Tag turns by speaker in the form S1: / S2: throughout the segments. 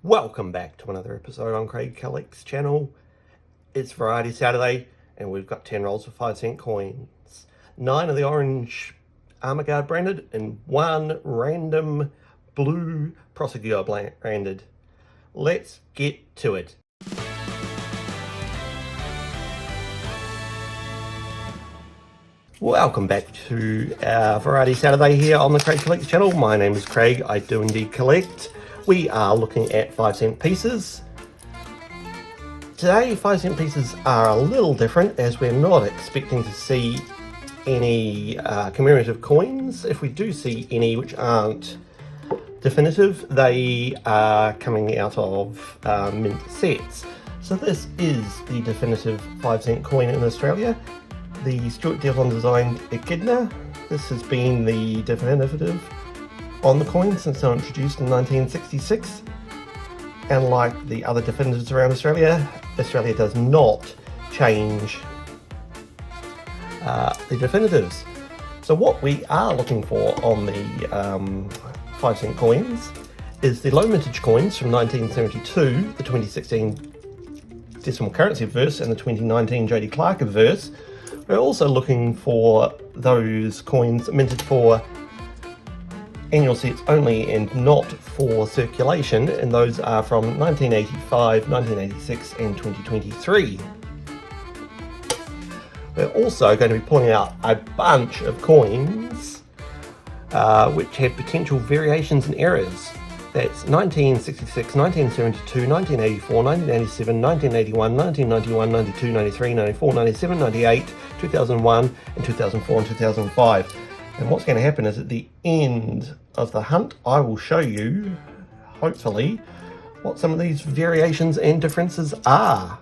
S1: Welcome back to another episode on Craig Collects channel. It's Variety Saturday and we've got 10 rolls of 5-cent coins. 9 of the orange Armour Guard branded and 1 random blue Prosecutor branded. Let's get to it. Welcome back to our Variety Saturday here on the Craig Collects channel. My name is Craig. I do indeed collect. We are looking at 5-cent pieces. Today, 5-cent pieces are a little different as we're not expecting to see any commemorative coins. If we do see any which aren't definitive, they are coming out of mint sets. So this is the definitive 5-cent coin in Australia. The Stuart Dillon designed echidna. This has been the definitive on the coin since they were introduced in 1966, and like the other definitives around Australia, Australia does not change the definitives. So what we are looking for on the 5-cent coins is the low mintage coins from 1972, the 2016 decimal currency verse and the 2019 J.D. Clark verse. We're also looking for those coins minted for annual sets only and not for circulation, and those are from 1985, 1986 and 2023. We're also going to be pulling out a bunch of coins which have potential variations and errors. That's 1966, 1972, 1984, 1987, 1981, 1991, 92, 93, 94, 97, 98, 2001 and 2004 and 2005. And what's going to happen is at the end of the hunt, I will show you, hopefully, what some of these variations and differences are.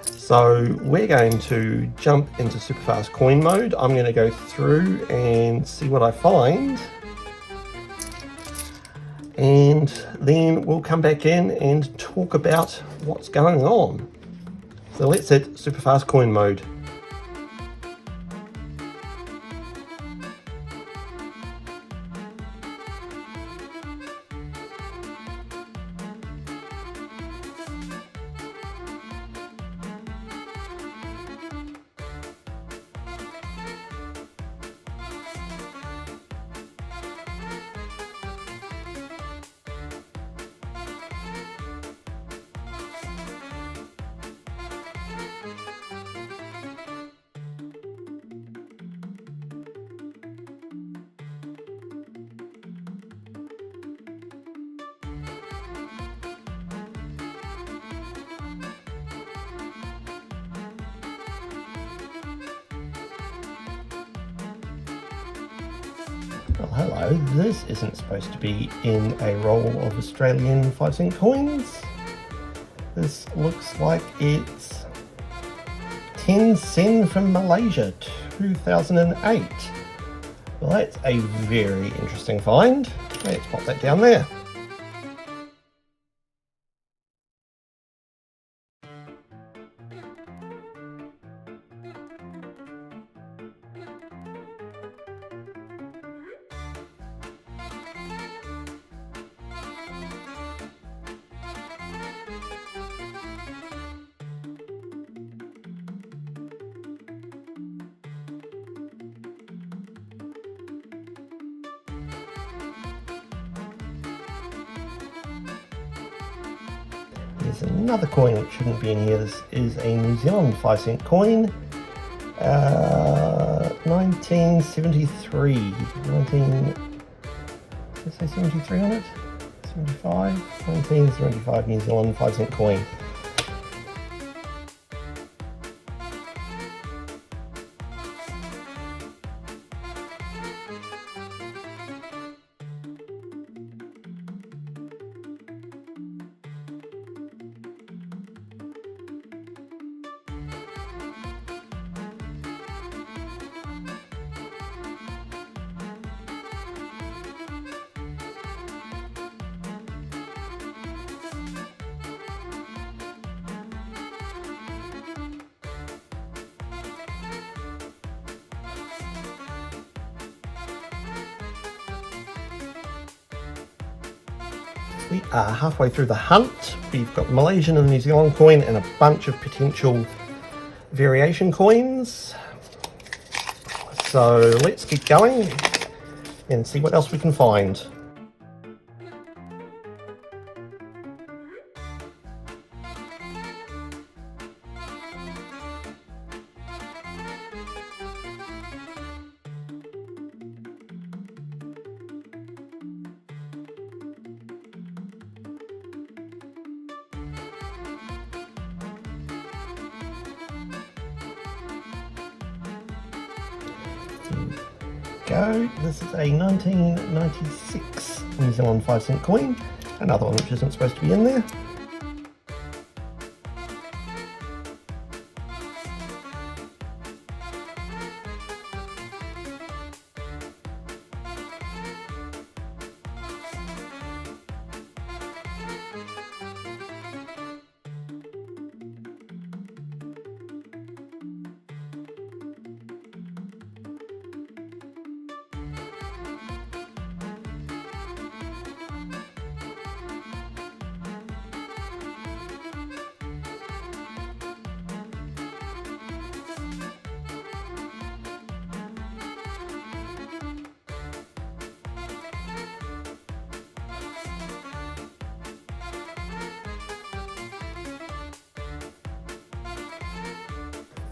S1: So we're going to jump into Superfast coin mode. I'm going to go through and see what I find. And then we'll come back in and talk about what's going on. So let's hit Superfast coin mode. Well, hello, this isn't supposed to be in a roll of Australian 5-cent coins. This looks like it's 10 sen from Malaysia, 2008. Well, that's a very interesting find. Let's pop that down there. There's another coin which shouldn't be in here. This is a New Zealand 5-cent coin. 1973. Did I say 73 on it? 75? 1975 New Zealand 5-cent coin. We are halfway through the hunt. We've got the Malaysian and the New Zealand coin and a bunch of potential variation coins. So let's keep going and see what else we can find. Go. This is a 1996 New Zealand 5-cent coin, another one which isn't supposed to be in there.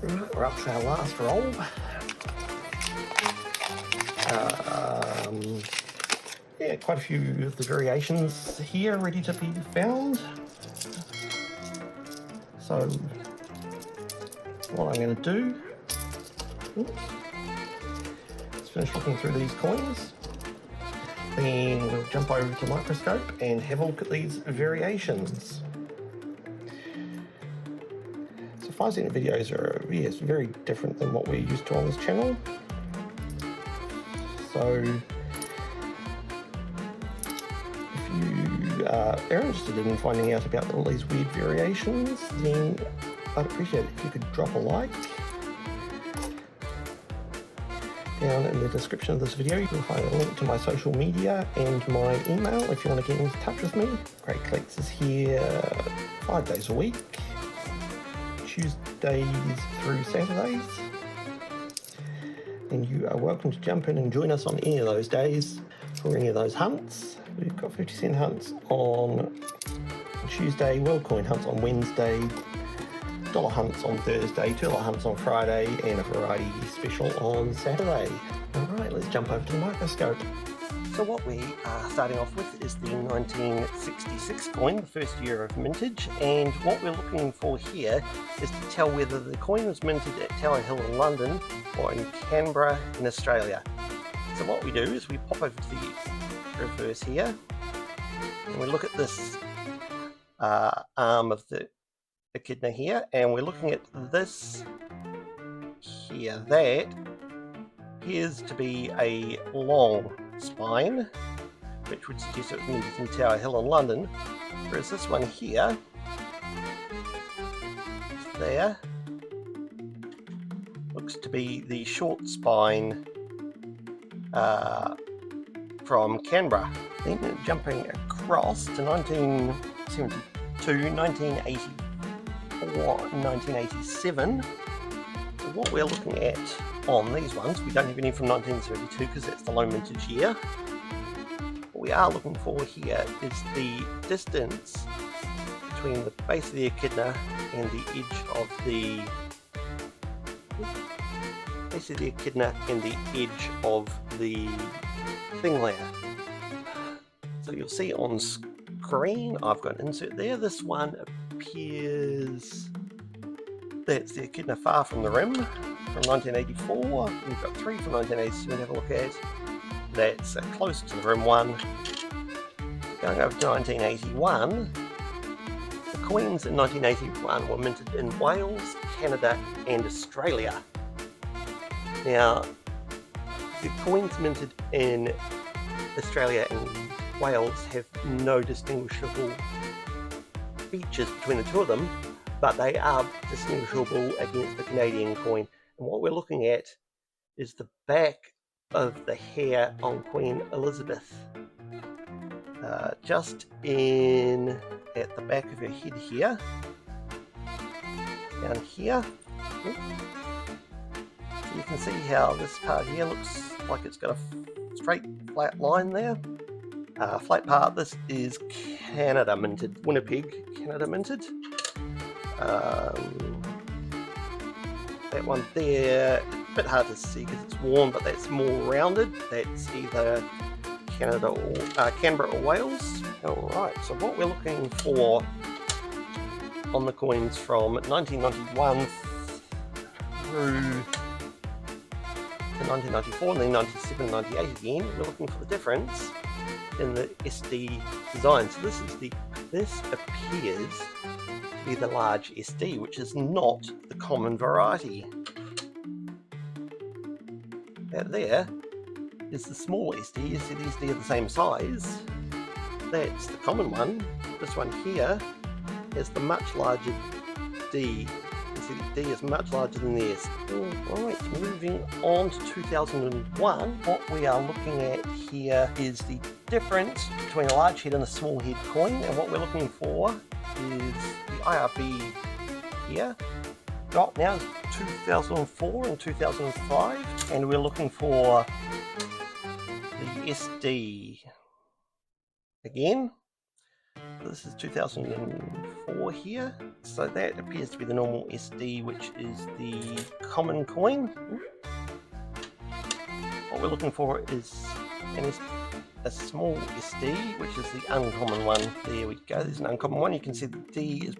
S1: Right, we're up to our last roll. Yeah, quite a few of the variations here ready to be found. So what I'm going to do is finish looking through these coins, then we'll jump over to Microscope and have a look at these variations. 5-cent videos are very different than what we're used to on this channel. So if you are interested in finding out about all these weird variations, then I'd appreciate it if you could drop a like. Down in the description of this video you'll find a link to my social media and my email if you want to get in touch with me. Great Collects is here 5 days a week, Tuesdays through Saturdays, and you are welcome to jump in and join us on any of those days for any of those hunts. We've got 50-cent hunts on Tuesday, world coin hunts on Wednesday, dollar hunts on Thursday, $2 hunts on Friday, and a variety special on Saturday. Alright, let's jump over to the Microscope. So what we are starting off with is the 1966 coin, the first year of mintage, and what we're looking for here is to tell whether the coin was minted at Tower Hill in London or in Canberra in Australia. So what we do is we pop over to the reverse here, and we look at this arm of the echidna here, and we're looking at this here. That appears to be a long spine, which would suggest it was minted in Tower Hill in London, whereas this one here, there, looks to be the short spine from Canberra. Then jumping across to 1972, 1984, 1987, so what we're looking at on these ones, we don't have any from 1972 because that's the low mintage year. What we are looking for here is the distance between the base of the echidna and the edge of the thing layer. So you'll see on screen I've got an insert there. This one appears, that's the echidna far from the rim from 1984. We've got 3 from 1987 to have a look at. That's close to the rim one. Going over to 1981, the coins in 1981 were minted in Wales, Canada and Australia. Now, the coins minted in Australia and Wales have no distinguishable features between the two of them, but they are distinguishable against the Canadian coin. And what we're looking at is the back of the hair on Queen Elizabeth. just in at the back of her head here, down here. So you can see how this part here looks like it's got a straight flat line there. Flat part, this is Canada minted, Winnipeg Canada minted. That one there, a bit hard to see because it's warm, but that's more rounded. That's either Canada or Canberra or Wales. Alright, so what we're looking for on the coins from 1991 through to 1994 and then 97 and 98 again, we're looking for the difference in the SD design. So this appears to be the large SD, which is not the common variety. That there is the small SD. You see the SD are the same size. That's the common one. This one here is the much larger D. You see the D is much larger than the S. Alright, moving on to 2001. What we are looking at here is the difference between a large head and a small head coin, and what we're looking for is the IRB here. Got now is 2004 and 2005, and we're looking for the SD again. This is 2004 here, so that appears to be the normal SD, which is the common coin. What we're looking for is a small SD, which is the uncommon one. There we go, there's an uncommon one. You can see the D is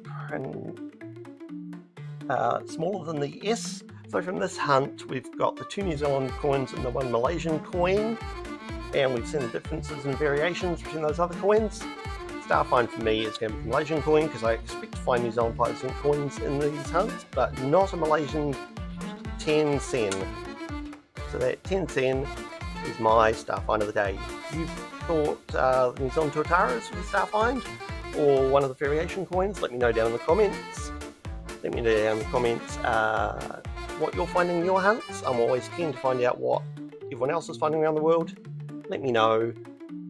S1: smaller than the S. So from this hunt, we've got the 2 New Zealand coins and the 1 Malaysian coin, and we've seen the differences and variations between those other coins. Star find for me is going to be the Malaysian coin, because I expect to find New Zealand 5-cent coins in these hunts, but not a Malaysian 10 sen. So that 10 sen is my star find of the day. You thought the New Zealand Tuataras was a star find, or one of the variation coins? Let me know down in the comments. Let me know down in the comments what you're finding in your hunts. I'm always keen to find out what everyone else is finding around the world. Let me know.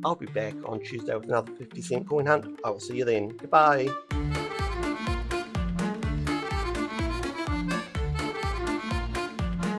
S1: I'll be back on Tuesday with another 50-cent coin hunt. I will see you then. Goodbye.